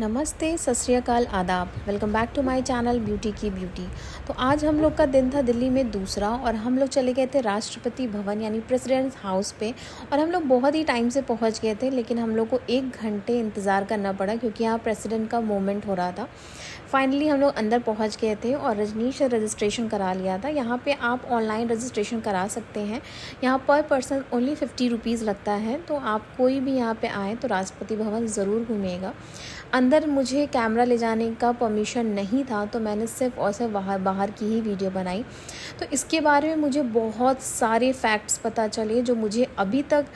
नमस्ते, सत श्री अकाल, आदाब। Welcome back to my channel beauty की ब्यूटी। तो आज हम लोग का दिन था दिल्ली में दूसरा और हम लोग चले गए थे राष्ट्रपति भवन यानी प्रेसिडेंट्स हाउस पे। और हम लोग बहुत ही टाइम से पहुंच गए थे, लेकिन हम लोग को 1 घंटे इंतज़ार करना पड़ा क्योंकि यहाँ प्रेसिडेंट का मोमेंट हो रहा था। फाइनली हम लोग अंदर पहुंच गए थे और रजनीश से रजिस्ट्रेशन करा लिया था। यहाँ पे आप ऑनलाइन रजिस्ट्रेशन करा सकते हैं। यहाँ पर पर्सन ओनली 50 रुपीज़ लगता है। तो आप कोई भी यहाँ पे आए तो राष्ट्रपति भवन ज़रूर घूमिएगा। अंदर मुझे कैमरा ले जाने का परमिशन नहीं था, तो मैंने सिर्फ और सिर्फ बाहर की ही वीडियो बनाई। तो इसके बारे में मुझे बहुत सारे फैक्ट्स पता चले जो मुझे अभी तक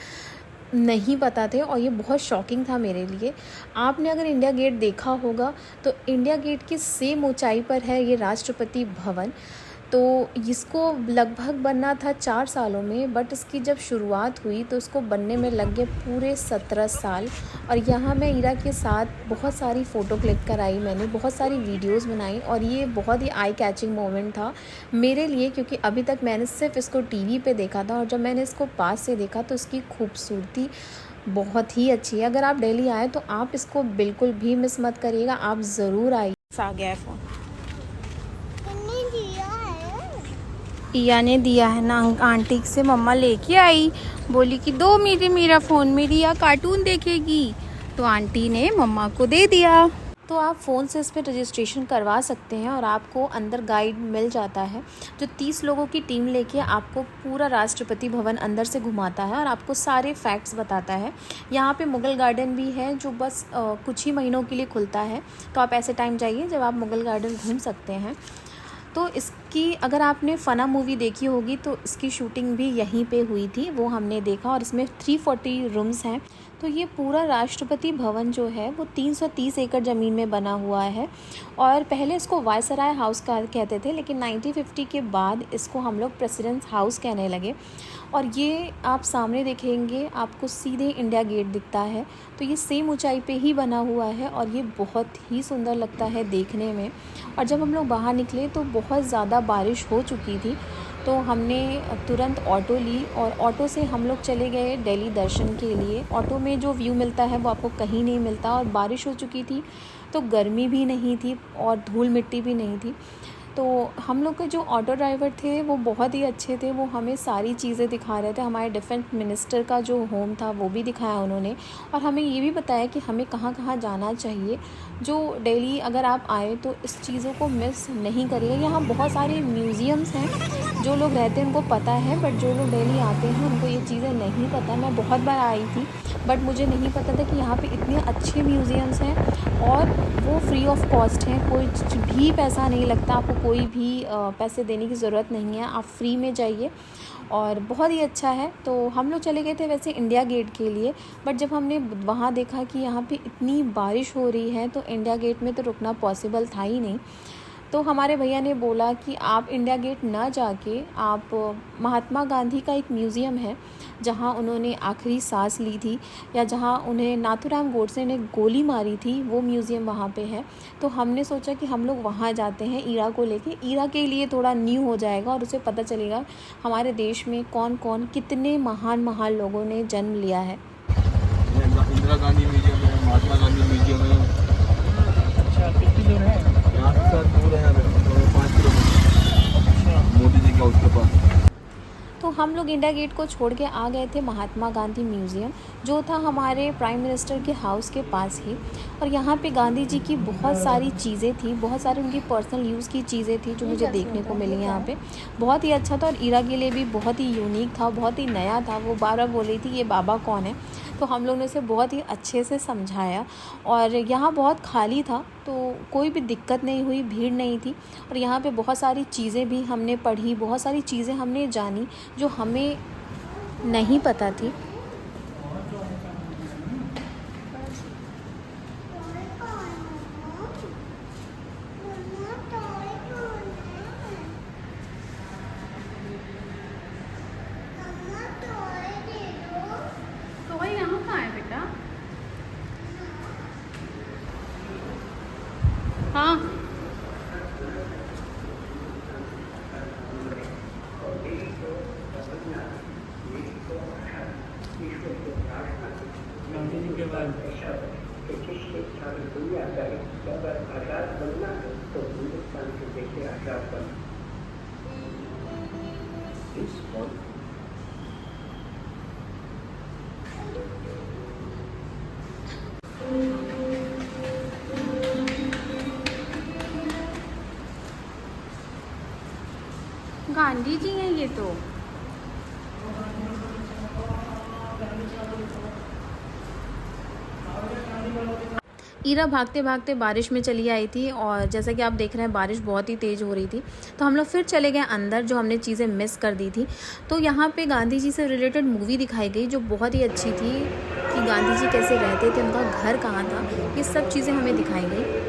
नहीं पता थे और ये बहुत शॉकिंग था मेरे लिए। आपने अगर इंडिया गेट देखा होगा तो इंडिया गेट की सेम ऊंचाई पर है ये राष्ट्रपति भवन। तो इसको लगभग बनना था 4 सालों में, बट इसकी जब शुरुआत हुई तो इसको बनने में लग गए पूरे 17 साल। और यहाँ मैं ईरा के साथ बहुत सारी फ़ोटो क्लिक कराई, मैंने बहुत सारी वीडियोस बनाई और ये बहुत ही आई कैचिंग मोमेंट था मेरे लिए, क्योंकि अभी तक मैंने सिर्फ इसको टीवी पे देखा था और जब मैंने इसको पास से देखा तो इसकी खूबसूरती बहुत ही अच्छी है। अगर आप दिल्ली आए तो आप इसको बिल्कुल भी मिस मत करिएगा, आप ज़रूर आइए। आ गया है फ़ोन, ईया ने दिया है ना आंटी से, मम्मा लेके आई, बोली कि दो मेरा फ़ोन, मेरी या कार्टून देखेगी, तो आंटी ने मम्मा को दे दिया। तो आप फ़ोन से इस पर रजिस्ट्रेशन करवा सकते हैं और आपको अंदर गाइड मिल जाता है जो 30 लोगों की टीम लेके आपको पूरा राष्ट्रपति भवन अंदर से घुमाता है और आपको सारे फैक्ट्स बताता है। यहाँ पे मुग़ल गार्डन भी है जो बस कुछ ही महीनों के लिए खुलता है, तो आप ऐसे टाइम जाइए जब आप मुग़ल गार्डन घूम सकते हैं। तो इसकी अगर आपने फना मूवी देखी होगी तो इसकी शूटिंग भी यहीं पे हुई थी, वो हमने देखा। और इसमें 340 रूम्स हैं। तो ये पूरा राष्ट्रपति भवन जो है वो 330 एकड़ ज़मीन में बना हुआ है और पहले इसको वायसराय हाउस का कहते थे, लेकिन 1950 के बाद इसको हम लोग प्रेसिडेंट्स हाउस कहने लगे। और ये आप सामने देखेंगे आपको सीधे इंडिया गेट दिखता है, तो ये सेम ऊंचाई पे ही बना हुआ है और ये बहुत ही सुंदर लगता है देखने में। और जब हम लोग बाहर निकले तो बहुत ज़्यादा बारिश हो चुकी थी, तो हमने तुरंत ऑटो ली और ऑटो से हम लोग चले गए दिल्ली दर्शन के लिए। ऑटो में जो व्यू मिलता है वो आपको कहीं नहीं मिलता और बारिश हो चुकी थी तो गर्मी भी नहीं थी और धूल मिट्टी भी नहीं थी। तो हम लोग के जो ऑटो ड्राइवर थे वो बहुत ही अच्छे थे, वो हमें सारी चीज़ें दिखा रहे थे। हमारे डिफेंस मिनिस्टर का जो होम था वो भी दिखाया उन्होंने और हमें ये भी बताया कि हमें कहाँ कहाँ जाना चाहिए। जो दिल्ली अगर आप आए तो इस चीज़ों को मिस नहीं करिए। यहाँ बहुत सारे म्यूज़ियम्स हैं, जो लोग रहते हैं उनको पता है, बट जो लोग दिल्ली आते हैं उनको ये चीज़ें नहीं पता। मैं बहुत बार आई थी बट मुझे नहीं पता था कि यहाँ पे इतने अच्छे म्यूज़ियम्स हैं और वो फ्री ऑफ कॉस्ट हैं, कोई भी पैसा नहीं लगता, आपको कोई भी पैसे देने की ज़रूरत नहीं है, आप फ्री में जाइए और बहुत ही अच्छा है। तो हम लोग चले गए थे वैसे इंडिया गेट के लिए, बट जब हमने वहाँ देखा कि यहाँ पे इतनी बारिश हो रही है तो इंडिया गेट में तो रुकना पॉसिबल था ही नहीं। तो हमारे भैया ने बोला कि आप इंडिया गेट ना जाके आप महात्मा गांधी का एक म्यूज़ियम है जहां उन्होंने आखिरी सांस ली थी या जहां उन्हें नाथूराम गोडसे ने गोली मारी थी, वो म्यूज़ियम वहां पे है। तो हमने सोचा कि हम लोग वहां जाते हैं ईरा को लेके, ईरा के लिए थोड़ा न्यू हो जाएगा और उसे पता चलेगा हमारे देश में कौन कौन कितने महान लोगों ने जन्म लिया है। इंदिरा गांधी म्यूजियम है, महात्मा गांधी म्यूजियम है। अच्छा, कितनी दूर है? यहाँ से दूर है 5 किलोमीटर। मोदी जी का उसके पास। तो हम लोग इंडिया गेट को छोड़ के आ गए थे महात्मा गांधी म्यूज़ियम, जो था हमारे प्राइम मिनिस्टर के हाउस के पास ही। और यहाँ पे गांधी जी की बहुत सारी चीज़ें थी, बहुत सारी उनकी पर्सनल यूज़ की चीज़ें थी जो मुझे देखने को मिली यहाँ पे। बहुत ही अच्छा था और ईरा के लिए भी बहुत ही यूनिक था, बहुत ही नया था। वो बार बार बोल रही थी ये बाबा कौन है, तो हम लोग ने उसे बहुत ही अच्छे से समझाया। और यहाँ बहुत खाली था तो कोई भी दिक्कत नहीं हुई, भीड़ नहीं थी। और यहाँ पे बहुत सारी चीज़ें भी हमने पढ़ी, बहुत सारी चीज़ें हमने जानी जो हमें नहीं पता थी। तो वही यहाँ कहाँ है बेटा? हाँ, गांधी जी के बाद कि जिसने सारी दुनिया का एक अगर आज़ाद बनना है तो हिंदुस्तान के जैसे आज़ाद बनना। इस वक्त गांधी जी हैं ये तो। ईरा भागते भागते बारिश में चली आई थी और जैसा कि आप देख रहे हैं बारिश बहुत ही तेज़ हो रही थी, तो हम लोग फिर चले गए अंदर जो हमने चीज़ें मिस कर दी थी। तो यहाँ पे गांधी जी से रिलेटेड मूवी दिखाई गई जो बहुत ही अच्छी थी कि गांधी जी कैसे रहते थे, उनका घर कहाँ था, ये सब चीज़ें हमें दिखाई गई।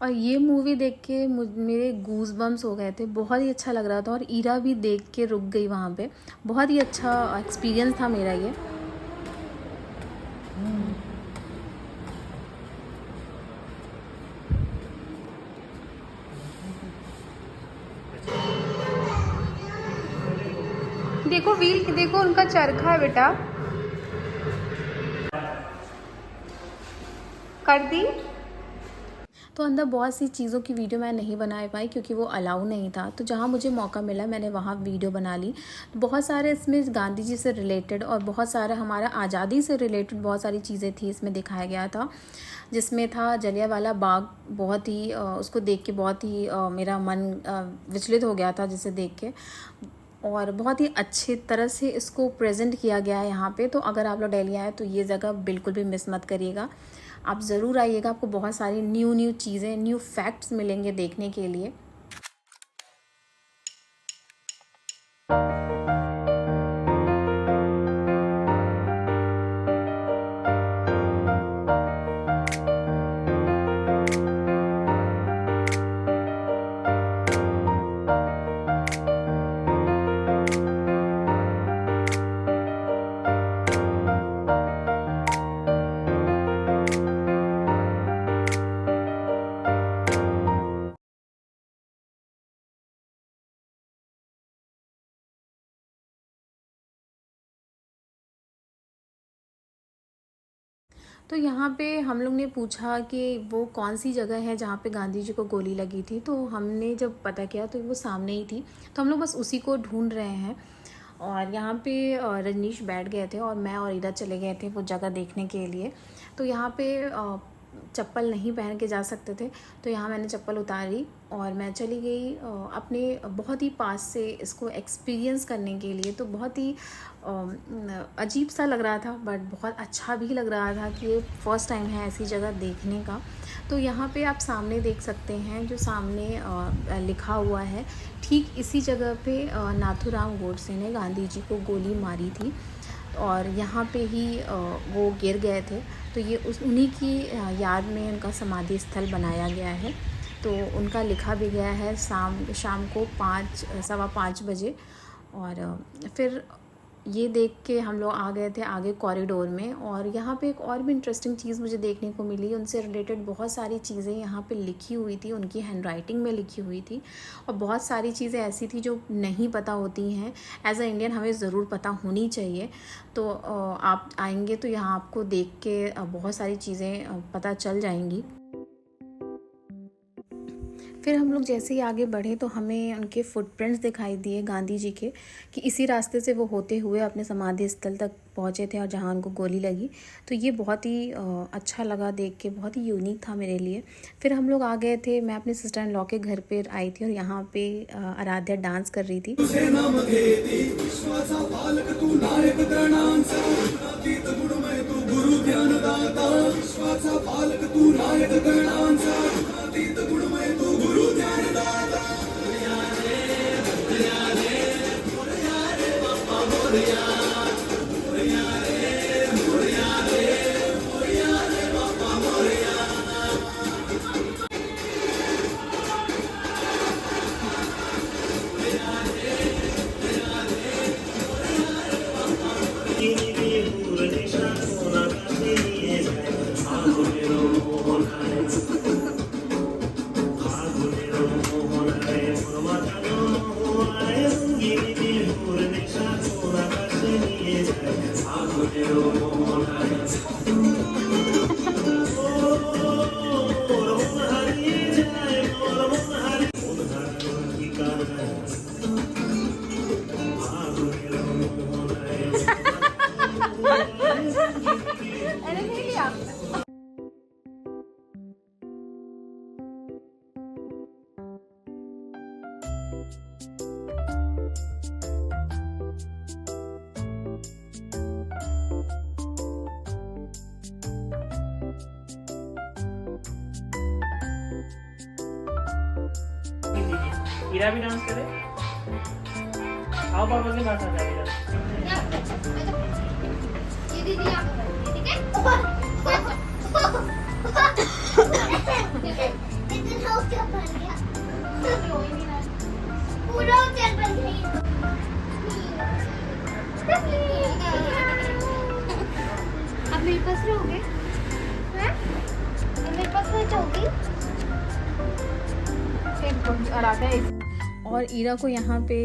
और ये मूवी देख के मेरे गूज बम्स हो गए थे, बहुत ही अच्छा लग रहा था और ईरा भी देख के रुक गई वहाँ पे। बहुत ही अच्छा एक्सपीरियंस था मेरा ये। देखो व्हील, देखो उनका चरखा है बेटा, कर दी। तो अंदर बहुत सी चीज़ों की वीडियो मैं नहीं बना पाई क्योंकि वो अलाउ नहीं था, तो जहाँ मुझे मौका मिला मैंने वहाँ वीडियो बना ली। तो बहुत सारे इसमें गांधी जी से रिलेटेड और बहुत सारा हमारा आज़ादी से रिलेटेड बहुत सारी चीज़ें थी इसमें दिखाया गया था, जिसमें था जलियांवाला बाग। बहुत ही उसको देख के बहुत ही मेरा मन विचलित हो गया था जिसे देख के, और बहुत ही अच्छी तरह से इसको प्रेजेंट किया गया है यहाँ पे। तो अगर आप लोग दिल्ली आए तो ये जगह बिल्कुल भी मिस मत करिएगा, आप ज़रूर आइएगा। आपको बहुत सारी न्यू चीज़ें, न्यू फैक्ट्स मिलेंगे देखने के लिए। तो यहाँ पे हम लोग ने पूछा कि वो कौन सी जगह है जहाँ पे गांधी जी को गोली लगी थी, तो हमने जब पता किया तो वो सामने ही थी। तो हम लोग बस उसी को ढूंढ रहे हैं। और यहाँ पे रजनीश बैठ गए थे और मैं और ईरा चले गए थे वो जगह देखने के लिए। तो यहाँ पे चप्पल नहीं पहन के जा सकते थे, तो यहाँ मैंने चप्पल उतारी और मैं चली गई अपने बहुत ही पास से इसको एक्सपीरियंस करने के लिए। तो बहुत ही अजीब सा लग रहा था बट बहुत अच्छा भी लग रहा था कि ये फर्स्ट टाइम है ऐसी जगह देखने का। तो यहाँ पे आप सामने देख सकते हैं जो सामने लिखा हुआ है, ठीक इसी जगह पे नाथूराम गोडसे ने गांधी जी को गोली मारी थी और यहाँ पे ही वो गिर गए थे। तो ये उन्हीं की याद में उनका समाधि स्थल बनाया गया है। तो उनका लिखा भी गया है शाम को 5:15 बजे। और फिर ये देख के हम लोग आ गए थे आगे कॉरिडोर में। और यहाँ पे एक और भी इंटरेस्टिंग चीज़ मुझे देखने को मिली, उनसे रिलेटेड बहुत सारी चीज़ें यहाँ पे लिखी हुई थी, उनकी हैंडराइटिंग में लिखी हुई थी। और बहुत सारी चीज़ें ऐसी थी जो नहीं पता होती हैं, एज अ इंडियन हमें ज़रूर पता होनी चाहिए। तो आप आएंगे तो यहाँ आपको देख के बहुत सारी चीज़ें पता चल जाएंगी। फिर हम लोग जैसे ही आगे बढ़े तो हमें उनके फुटप्रिंट्स दिखाई दिए गांधी जी के, कि इसी रास्ते से वो होते हुए अपने समाधि स्थल तक पहुँचे थे और जहाँ उनको गोली लगी। तो ये बहुत ही अच्छा लगा देख के, बहुत ही यूनिक था मेरे लिए। फिर हम लोग आ गए थे, मैं अपने सिस्टर इन लॉ के घर पे आई थी और यहाँ पे आराध्या डांस कर रही थी। हीरा भी डांस करे। आओ पापा के पास आ जाओ इधर। ये दीदी आप ठीक है। इतना क्या बन गया? पूरा होटल बन गया। आप मेरे पास रहोगे? हाँ? मेरे पास नहीं जाओगी? और ईरा को यहाँ पे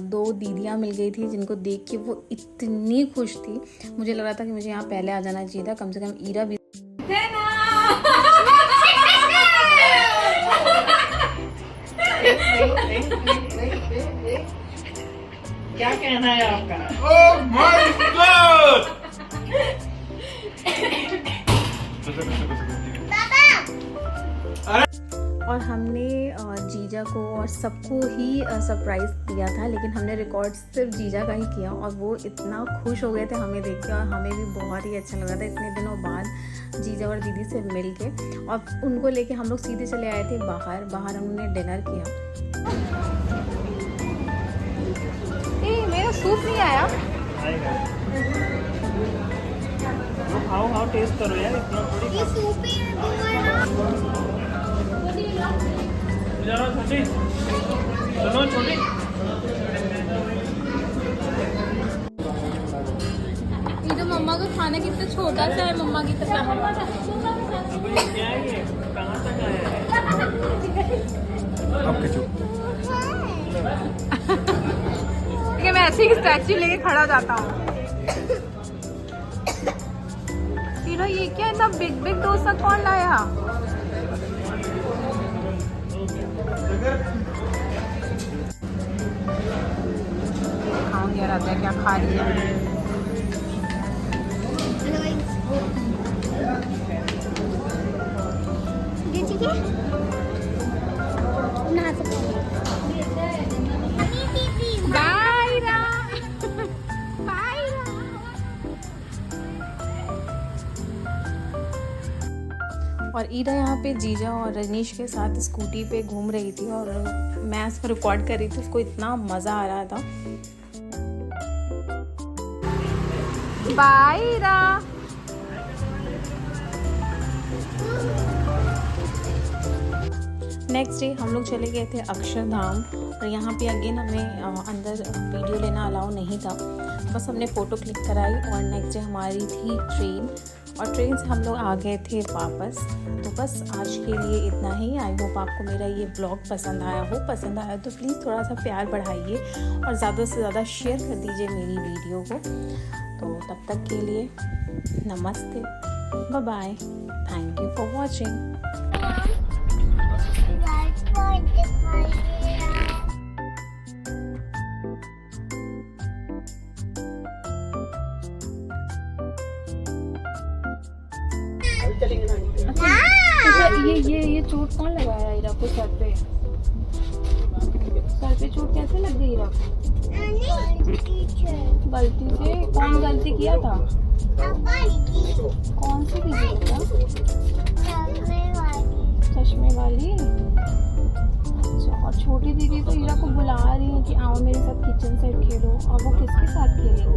2 दीदियाँ मिल गई थी जिनको देख के वो इतनी खुश थी। मुझे लग रहा था कि मुझे यहाँ पहले आ जाना चाहिए था, कम से कम ईरा भी। क्या कहना है आपका? Oh my God! और हमने जीजा को और सबको ही सरप्राइज दिया था, लेकिन हमने रिकॉर्ड सिर्फ जीजा का ही किया और वो इतना खुश हो गए थे हमें देख के, और हमें भी बहुत ही अच्छा लगा था इतने दिनों बाद जीजा और दीदी से मिल के। और उनको लेके हम लोग सीधे चले आए थे बाहर हमने डिनर किया। मेरा सूप नहीं आया। आएगा। आओ टेस्ट करो यार, इतना थोड़ी। ये सूप ही है तुम्हारा। चलो छोटी, चलो छोटी। ये तो मम्मा का खाना कितना छोटा सा है, मम्मा की तरह। क्या है ये? कहाँ तक आया है? आपके चुप। मैं ऐसे ही स्टैचू लेके खड़ा हो जाता हूँ। ये क्या इतना बिग डोसा कौन लाया? खाऊंगी यार, आता है क्या खा रही है। ये ठीक है? ना सकते। बाय रा। और ईरा यहाँ पे जीजा और रजनीश के साथ स्कूटी पे घूम रही थी और मैं इसको रिकॉर्ड कर रही थी। उसको इतना मज़ा आ रहा था। बाय ईरा। नेक्स्ट डे हम लोग चले गए थे अक्षरधाम, और यहाँ पे अगेन हमें अंदर वीडियो लेना अलाउ नहीं था, बस हमने फ़ोटो क्लिक कराई। और नेक्स्ट डे हमारी थी ट्रेन, और ट्रेन से हम लोग आ गए थे वापस। तो बस आज के लिए इतना ही। आई होप आपको मेरा ये ब्लॉग पसंद आया हो। पसंद आया तो प्लीज़ थोड़ा सा प्यार बढ़ाइए और ज़्यादा से ज़्यादा शेयर कर दीजिए मेरी वीडियो को। तो तब तक के लिए नमस्ते, bye bye, thank you for watching. ये चोट कौन लगाया ईरा को सर पे? सर पे चोट कैसे लग गई ईरा को? गलती से? कौन गलती किया था? कौन सी दीदी बेटा? चश्मे वाली। अच्छा, और छोटी दीदी तो ईरा को बुला रही है कि आओ मेरे साथ किचन सेट खेलो, और वो किसके साथ खेलेगी?